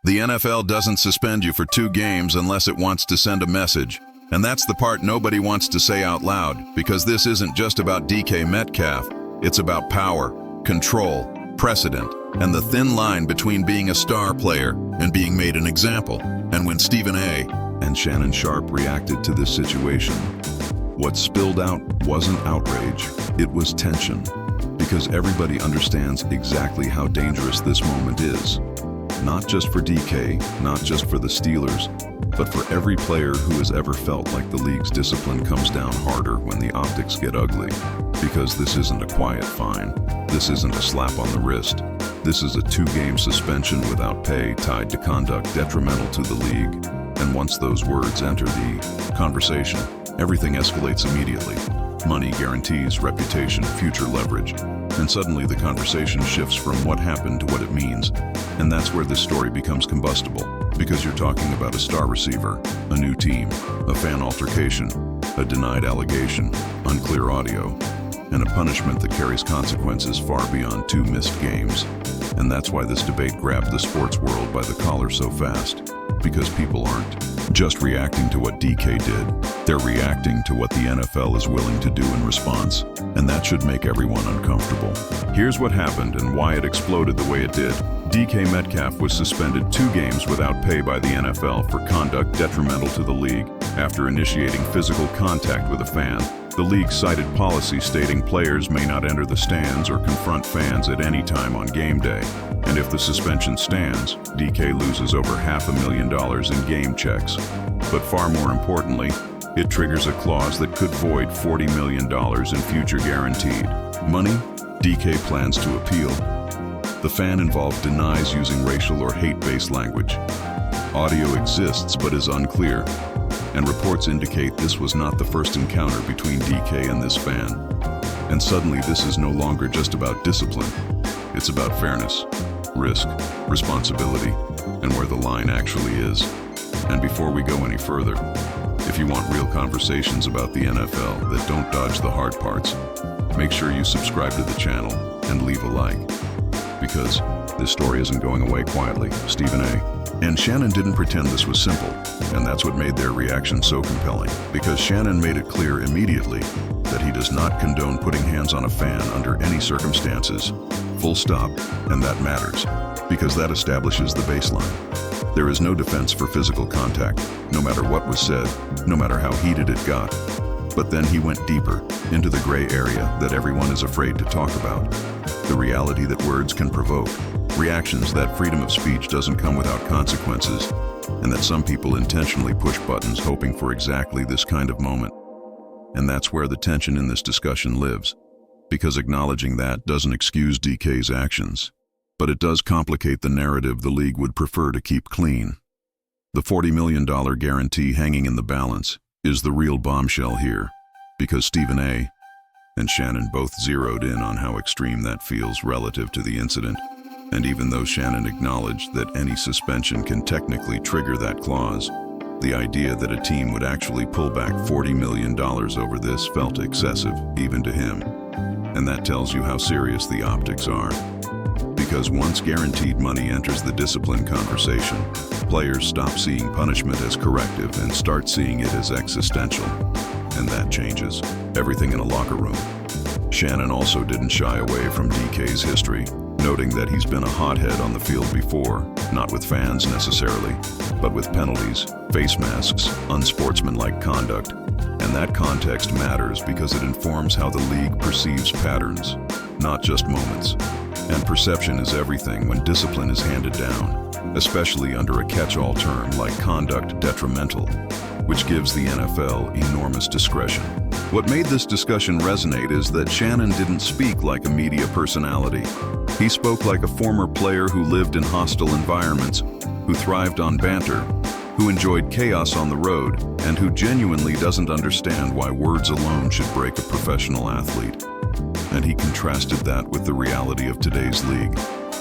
The NFL doesn't suspend you for 2 games unless it wants to send a message. And that's the part nobody wants to say out loud, because this isn't just about DK Metcalf. It's about power, control, precedent, and the thin line between being a star player and being made an example. And when Stephen A. and Shannon Sharpe reacted to this situation, what spilled out wasn't outrage, it was tension. Because everybody understands exactly how dangerous this moment is. Not just for DK, not just for the Steelers, but for every player who has ever felt like the league's discipline comes down harder when the optics get ugly. Because this isn't a quiet fine. This isn't a slap on the wrist. This is a 2-game suspension without pay tied to conduct detrimental to the league. And once those words enter the conversation, everything escalates immediately. Money, guarantees, reputation, future leverage. And suddenly the conversation shifts from what happened to what it means. And that's where this story becomes combustible. Because you're talking about a star receiver, a new team, a fan altercation, a denied allegation, unclear audio, and a punishment that carries consequences far beyond 2 missed games. And that's why this debate grabbed the sports world by the collar so fast. Because people aren't just reacting to what DK did. They're reacting to what the NFL is willing to do in response. And that should make everyone uncomfortable. Here's what happened and why it exploded the way it did. DK Metcalf was suspended 2 games without pay by the NFL for conduct detrimental to the league after initiating physical contact with a fan. The league cited policy stating players may not enter the stands or confront fans at any time on game day. And if the suspension stands, DK loses over $500,000 in game checks. But far more importantly, it triggers a clause that could void $40 million in future guaranteed money. DK plans to appeal. The fan involved denies using racial or hate-based language. Audio exists but is unclear, and reports indicate this was not the first encounter between DK and this fan. And suddenly this is no longer just about discipline. It's about fairness, risk, responsibility, and where the line actually is. And before we go any further, if you want real conversations about the NFL that don't dodge the hard parts, make sure you subscribe to the channel and leave a like. Because this story isn't going away quietly. Stephen A. and Shannon didn't pretend this was simple, and that's what made their reaction so compelling. Because Shannon made it clear immediately that he does not condone putting hands on a fan under any circumstances. Full stop, and that matters, because that establishes the baseline. There is no defense for physical contact, no matter what was said, no matter how heated it got. But then he went deeper, into the gray area that everyone is afraid to talk about. The reality that words can provoke, reactions that freedom of speech doesn't come without consequences, and that some people intentionally push buttons hoping for exactly this kind of moment. And that's where the tension in this discussion lives, because acknowledging that doesn't excuse DK's actions, but it does complicate the narrative the league would prefer to keep clean. The $40 million guarantee hanging in the balance is the real bombshell here, because Stephen A. and Shannon both zeroed in on how extreme that feels relative to the incident. And even though Shannon acknowledged that any suspension can technically trigger that clause, the idea that a team would actually pull back $40 million over this felt excessive, even to him. And that tells you how serious the optics are. Because once guaranteed money enters the discipline conversation, players stop seeing punishment as corrective and start seeing it as existential. And that changes everything in a locker room. Shannon also didn't shy away from DK's history, noting that he's been a hothead on the field before, not with fans necessarily, but with penalties, face masks, unsportsmanlike conduct. And that context matters because it informs how the league perceives patterns, not just moments. And perception is everything when discipline is handed down, especially under a catch-all term like conduct detrimental, which gives the NFL enormous discretion. What made this discussion resonate is that Shannon didn't speak like a media personality. He spoke like a former player who lived in hostile environments, who thrived on banter, who enjoyed chaos on the road, and who genuinely doesn't understand why words alone should break a professional athlete. And he contrasted that with the reality of today's league,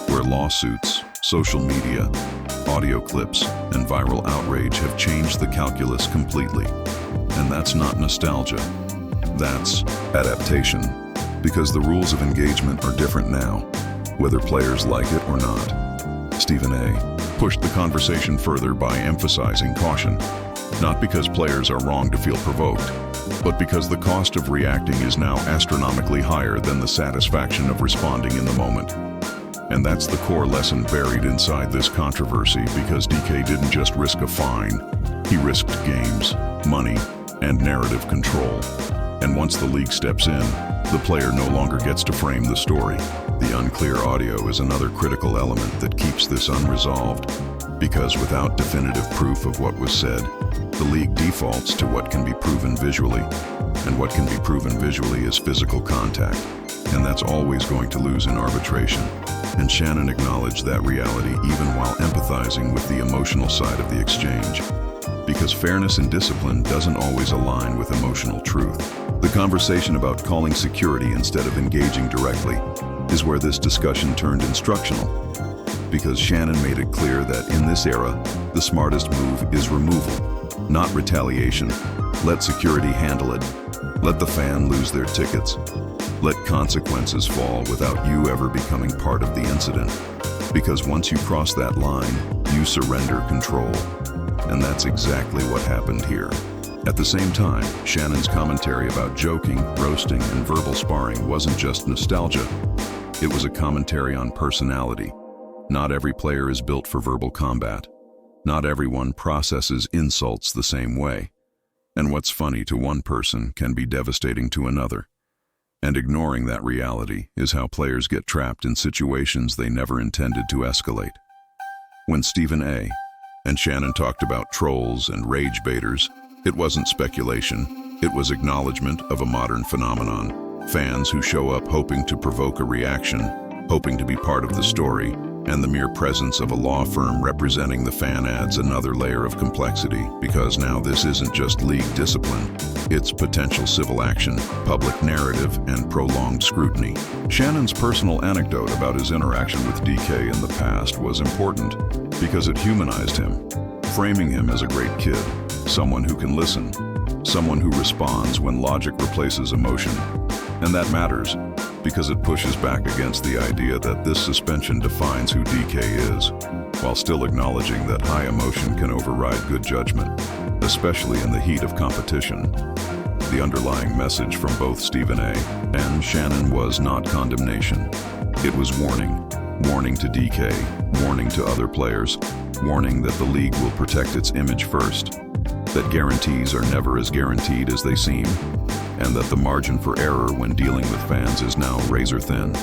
where lawsuits, social media, audio clips, and viral outrage have changed the calculus completely. And that's not nostalgia. That's adaptation. Because the rules of engagement are different now, whether players like it or not. Stephen A. pushed the conversation further by emphasizing caution, not because players are wrong to feel provoked, but because the cost of reacting is now astronomically higher than the satisfaction of responding in the moment. And that's the core lesson buried inside this controversy, because DK didn't just risk a fine, he risked games, money, and narrative control. And once the league steps in, the player no longer gets to frame the story. The unclear audio is another critical element that keeps this unresolved, because without definitive proof of what was said, the league defaults to what can be proven visually, and what can be proven visually is physical contact, and that's always going to lose in arbitration. And Shannon acknowledged that reality even while empathizing with the emotional side of the exchange, because fairness and discipline doesn't always align with emotional truth. The conversation about calling security instead of engaging directly is where this discussion turned instructional, because Shannon made it clear that in this era, the smartest move is removal, not retaliation. Let security handle it. Let the fan lose their tickets. Let consequences fall without you ever becoming part of the incident. Because once you cross that line, you surrender control. And that's exactly what happened here. At the same time, Shannon's commentary about joking, roasting, and verbal sparring wasn't just nostalgia. It was a commentary on personality. Not every player is built for verbal combat. Not everyone processes insults the same way. And what's funny to one person can be devastating to another. And ignoring that reality is how players get trapped in situations they never intended to escalate. When Stephen A. and Shannon talked about trolls and rage baiters, it wasn't speculation, it was acknowledgement of a modern phenomenon. Fans who show up hoping to provoke a reaction, hoping to be part of the story, and the mere presence of a law firm representing the fan adds another layer of complexity, because now this isn't just league discipline, it's potential civil action, public narrative, and prolonged scrutiny. Shannon's personal anecdote about his interaction with DK in the past was important because it humanized him, framing him as a great kid, someone who can listen, someone who responds when logic replaces emotion. And that matters, because it pushes back against the idea that this suspension defines who DK is, while still acknowledging that high emotion can override good judgment, especially in the heat of competition. The underlying message from both Stephen A. and Shannon was not condemnation. It was warning. Warning to DK, warning to other players, warning that the league will protect its image first, that guarantees are never as guaranteed as they seem, and that the margin for error when dealing with fans is now razor thin.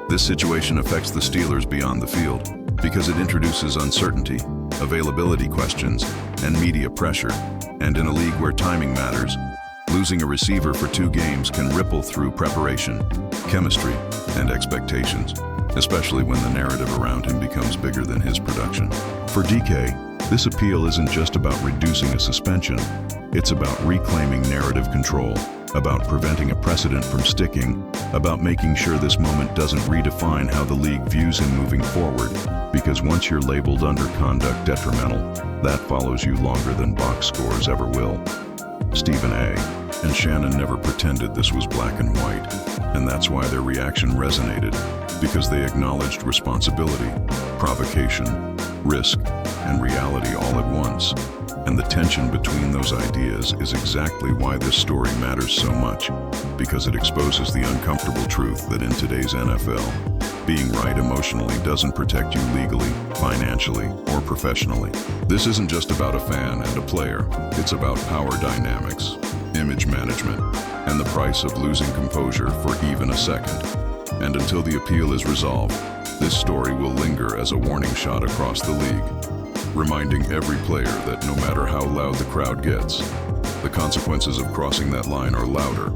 This situation affects the Steelers beyond the field, because it introduces uncertainty, availability questions, and media pressure. And in a league where timing matters, losing a receiver for 2 games can ripple through preparation, chemistry, and expectations, especially when the narrative around him becomes bigger than his production. For DK, this appeal isn't just about reducing a suspension, it's about reclaiming narrative control, about preventing a precedent from sticking, about making sure this moment doesn't redefine how the league views him moving forward, because once you're labeled under conduct detrimental, that follows you longer than box scores ever will. Stephen A. and Shannon never pretended this was black and white, and that's why their reaction resonated, because they acknowledged responsibility, provocation, risk, and reality all at once. And the tension between those ideas is exactly why this story matters so much, because it exposes the uncomfortable truth that in today's NFL, being right emotionally doesn't protect you legally, financially, or professionally. This isn't just about a fan and a player, it's about power dynamics, image management, and the price of losing composure for even a second. And until the appeal is resolved, this story will linger as a warning shot across the league, reminding every player that no matter how loud the crowd gets, the consequences of crossing that line are louder